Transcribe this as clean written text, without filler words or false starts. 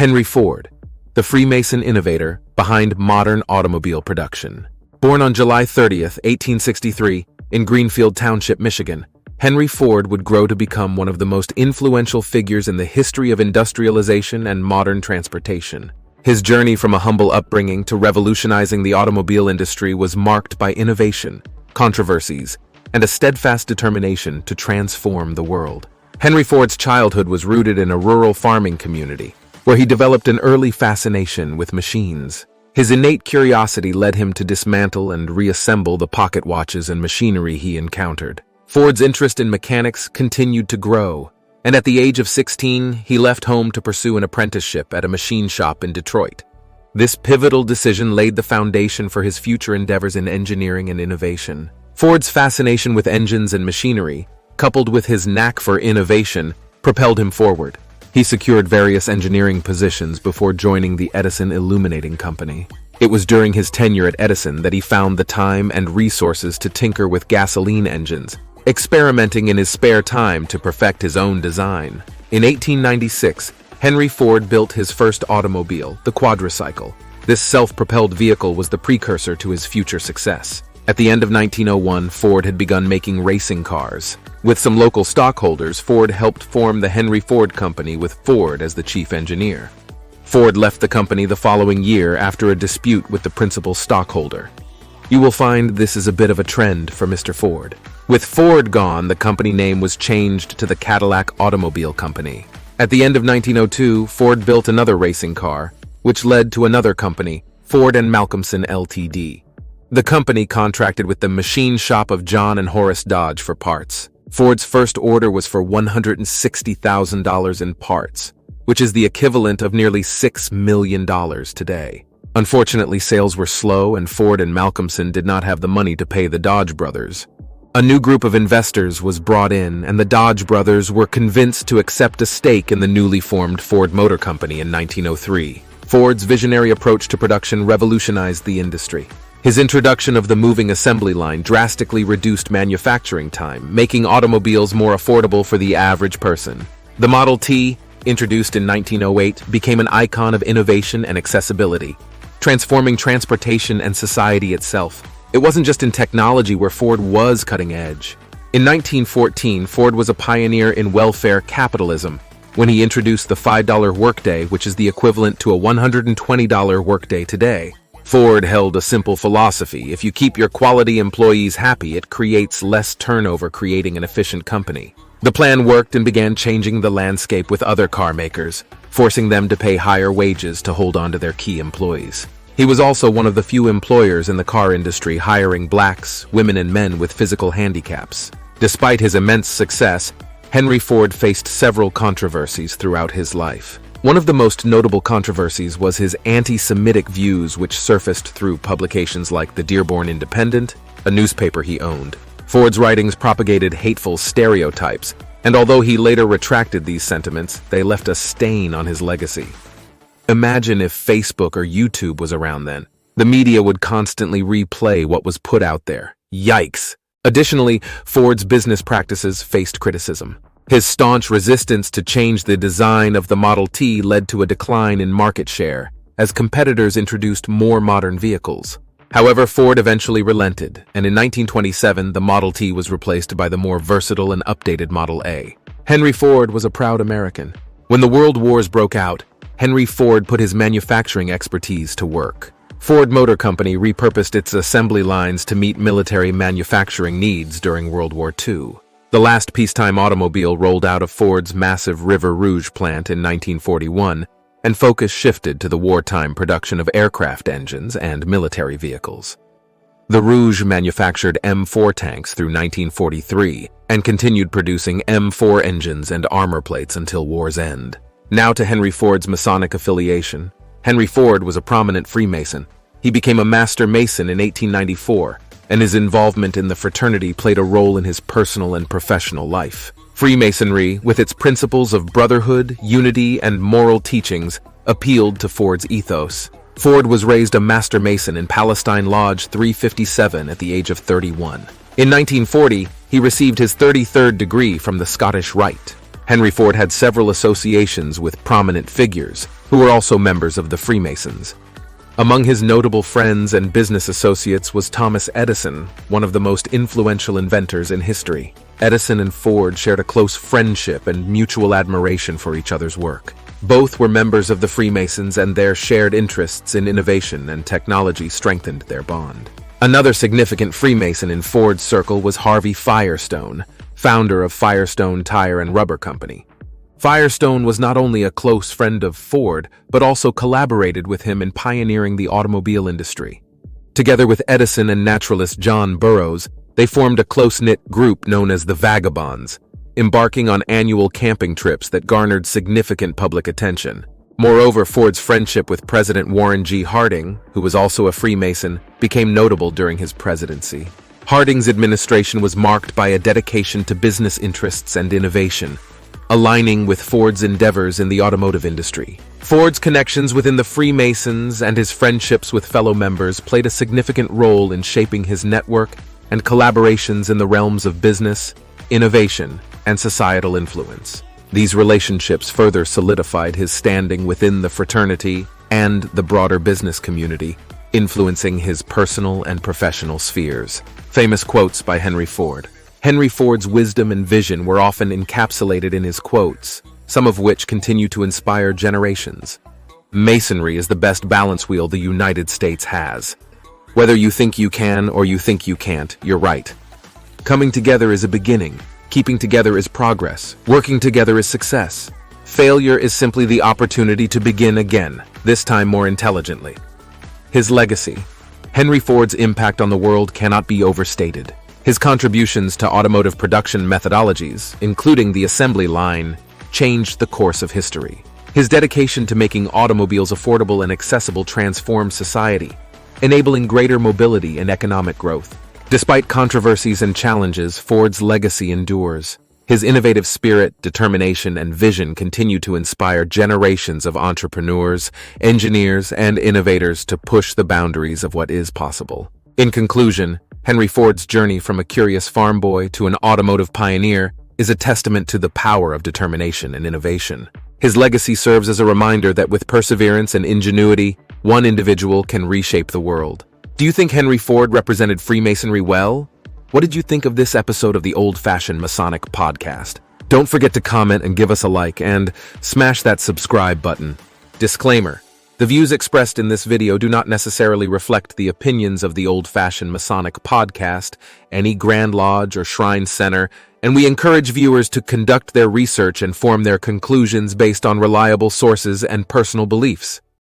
Henry Ford, the Freemason innovator behind modern automobile production. Born on July 30th, 1863, in Greenfield Township, Michigan, Henry Ford would grow to become one of the most influential figures in the history of industrialization and modern transportation. His journey from a humble upbringing to revolutionizing the automobile industry was marked by innovation, controversies, and a steadfast determination to transform the world. Henry Ford's childhood was rooted in a rural farming community, where he developed an early fascination with machines. His innate curiosity led him to dismantle and reassemble the pocket watches and machinery he encountered. Ford's interest in mechanics continued to grow, and at the age of 16, he left home to pursue an apprenticeship at a machine shop in Detroit. This pivotal decision laid the foundation for his future endeavors in engineering and innovation. Ford's fascination with engines and machinery, coupled with his knack for innovation, propelled him forward. He secured various engineering positions before joining the Edison Illuminating Company. It was during his tenure at Edison that he found the time and resources to tinker with gasoline engines, experimenting in his spare time to perfect his own design. In 1896, Henry Ford built his first automobile, the Quadricycle. This self-propelled vehicle was the precursor to his future success. At the end of 1901, Ford had begun making racing cars. With some local stockholders, Ford helped form the Henry Ford Company with Ford as the chief engineer. Ford left the company the following year after a dispute with the principal stockholder. You will find this is a bit of a trend for Mr. Ford. With Ford gone, the company name was changed to the Cadillac Automobile Company. At the end of 1902, Ford built another racing car, which led to another company, Ford and Malcolmson Ltd. The company contracted with the machine shop of John and Horace Dodge for parts. Ford's first order was for $160,000 in parts, which is the equivalent of nearly $6 million today. Unfortunately, sales were slow and Ford and Malcolmson did not have the money to pay the Dodge brothers. A new group of investors was brought in, and the Dodge brothers were convinced to accept a stake in the newly formed Ford Motor Company in 1903. Ford's visionary approach to production revolutionized the industry. His introduction of the moving assembly line drastically reduced manufacturing time, making automobiles more affordable for the average person. The Model T, introduced in 1908, became an icon of innovation and accessibility, transforming transportation and society itself. It wasn't just in technology where Ford was cutting edge. In 1914, Ford was a pioneer in welfare capitalism when he introduced the $5 workday, which is the equivalent to a $120 workday today. Ford held a simple philosophy: if you keep your quality employees happy, it creates less turnover, creating an efficient company. The plan worked and began changing the landscape with other car makers, forcing them to pay higher wages to hold on to their key employees. He was also one of the few employers in the car industry hiring blacks, women, and men with physical handicaps. Despite his immense success, Henry Ford faced several controversies throughout his life. One of the most notable controversies was his anti-Semitic views, which surfaced through publications like the Dearborn Independent, a newspaper he owned. Ford's writings propagated hateful stereotypes, and although he later retracted these sentiments, they left a stain on his legacy. Imagine if Facebook or YouTube was around then. The media would constantly replay what was put out there. Yikes! Additionally, Ford's business practices faced criticism. His staunch resistance to change the design of the Model T led to a decline in market share, as competitors introduced more modern vehicles. However, Ford eventually relented, and in 1927 the Model T was replaced by the more versatile and updated Model A. Henry Ford was a proud American. When the World Wars broke out, Henry Ford put his manufacturing expertise to work. Ford Motor Company repurposed its assembly lines to meet military manufacturing needs during World War II. The last peacetime automobile rolled out of Ford's massive River Rouge plant in 1941, and focus shifted to the wartime production of aircraft engines and military vehicles. The Rouge manufactured M4 tanks through 1943 and continued producing M4 engines and armor plates until war's end. Now to Henry Ford's Masonic affiliation. Henry Ford was a prominent Freemason. He became a Master Mason in 1894, and his involvement in the fraternity played a role in his personal and professional life. Freemasonry, with its principles of brotherhood, unity, and moral teachings, appealed to Ford's ethos. Ford was raised a Master Mason in Palestine Lodge 357 at the age of 31. In 1940, he received his 33rd degree from the Scottish Rite. Henry Ford had several associations with prominent figures who were also members of the Freemasons. Among his notable friends and business associates was Thomas Edison, one of the most influential inventors in history. Edison and Ford shared a close friendship and mutual admiration for each other's work. Both were members of the Freemasons, and their shared interests in innovation and technology strengthened their bond. Another significant Freemason in Ford's circle was Harvey Firestone, founder of Firestone Tire and Rubber Company. Firestone was not only a close friend of Ford, but also collaborated with him in pioneering the automobile industry. Together with Edison and naturalist John Burroughs, they formed a close-knit group known as the Vagabonds, embarking on annual camping trips that garnered significant public attention. Moreover, Ford's friendship with President Warren G. Harding, who was also a Freemason, became notable during his presidency. Harding's administration was marked by a dedication to business interests and innovation, aligning with Ford's endeavors in the automotive industry. Ford's connections within the Freemasons and his friendships with fellow members played a significant role in shaping his network and collaborations in the realms of business, innovation, and societal influence. These relationships further solidified his standing within the fraternity and the broader business community, influencing his personal and professional spheres. Famous quotes by Henry Ford. Henry Ford's wisdom and vision were often encapsulated in his quotes, some of which continue to inspire generations. Masonry is the best balance wheel the United States has. Whether you think you can or you think you can't, you're right. Coming together is a beginning. Keeping together is progress. Working together is success. Failure is simply the opportunity to begin again, this time more intelligently. His legacy. Henry Ford's impact on the world cannot be overstated. His contributions to automotive production methodologies, including the assembly line, changed the course of history. His dedication to making automobiles affordable and accessible transformed society, enabling greater mobility and economic growth. Despite controversies and challenges, Ford's legacy endures. His innovative spirit, determination, and vision continue to inspire generations of entrepreneurs, engineers, and innovators to push the boundaries of what is possible. In conclusion, Henry Ford's journey from a curious farm boy to an automotive pioneer is a testament to the power of determination and innovation. His legacy serves as a reminder that with perseverance and ingenuity, one individual can reshape the world. Do you think Henry Ford represented Freemasonry well? What did you think of this episode of the Old-Fashioned Masonic podcast? Don't forget to comment and give us a like, and smash that subscribe button. Disclaimer: the views expressed in this video do not necessarily reflect the opinions of the Old-Fashioned Masonic podcast, any Grand Lodge or Shrine Center, and we encourage viewers to conduct their research and form their conclusions based on reliable sources and personal beliefs.